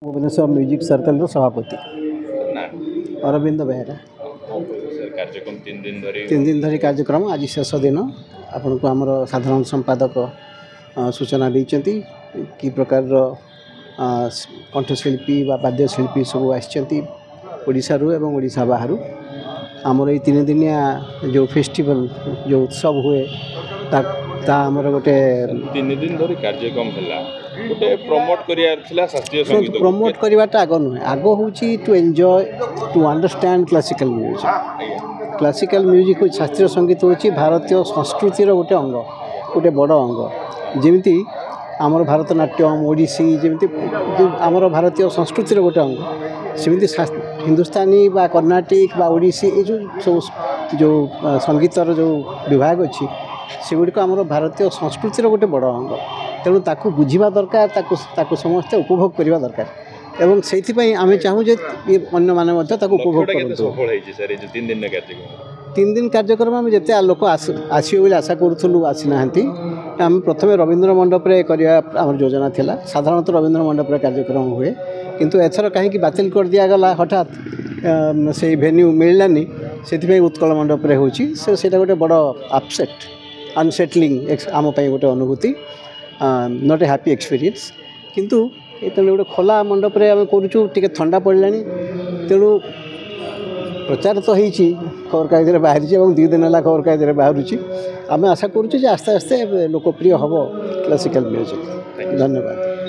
Bhubaneswar music circle सभापति ना Arvind Behera. Sir कार्यक्रम 3 दिन धरी 3 दिन धरी कार्यक्रम आज शेष दिन आपण को आमर साधारण संपादक सूचना देइचंती कि प्रकार कंठशिल्पी व वाद्यशिल्पी सब आशार एवं ओडिशा बाहर आमर ये 3 दिनिया जो फेस्टिवल जो उत्सव हुए ता आमर गोटे 3 दिन धरी कार्यक्रम हला गोटे प्रमोट करियार थिला शास्त्रीय संगीत प्रमोट करवाटा आग नुहे आग हूँ to enjoy to understand classical music शास्त्रीय संगीत हूँ भारतीय संस्कृतिर गोटे अंग गोटे बड़ अंग जमी आमर भारतनाट्यम ओडिसी जमी जो आमर भारतीय संस्कृतिर गोटे अंग सेमती हिंदुस्तानी बा कर्नाटिक बा ओडिसी ये जो संगीतर जो विभाग अच्छी सेगुड़िक आमर भारतीय संस्कृतिर गोटे बड़ अंग तेणु ताकू बुझा दरकार ताकू समस्ते उपभोग करवा दरकार एवं से आम चाहूँ जे अन्य माने उपभोग कर 3 दिन कार्यक्रम आम जिते लोक आसवे आशा करूँ आसी ना आम प्रथम रवींद्र मंडप आम योजना थिला साधारणतः रवींद्र मंडप कार्यक्रम हुए किंतु एथर कहीं बातिल कर दिगला हठात से भेन्यू मिललानी से उत्कल मंडप से गोटे बड़ अपसेट अनसेटलिंग आम गोटे अनुभूति नॉट ए हैप्पी एक्सपीरियंस किंतु ये गोटे खोला मंडप आम करुँ ठंडा पड़ा तेणु प्रचार तो होती खबर कागज बाहरी और 2 दिन है खबर कागज बाहर आम आशा करुँ आस्ते आस्ते लोकप्रिय हम क्लासिकल म्यूजिक। धन्यवाद।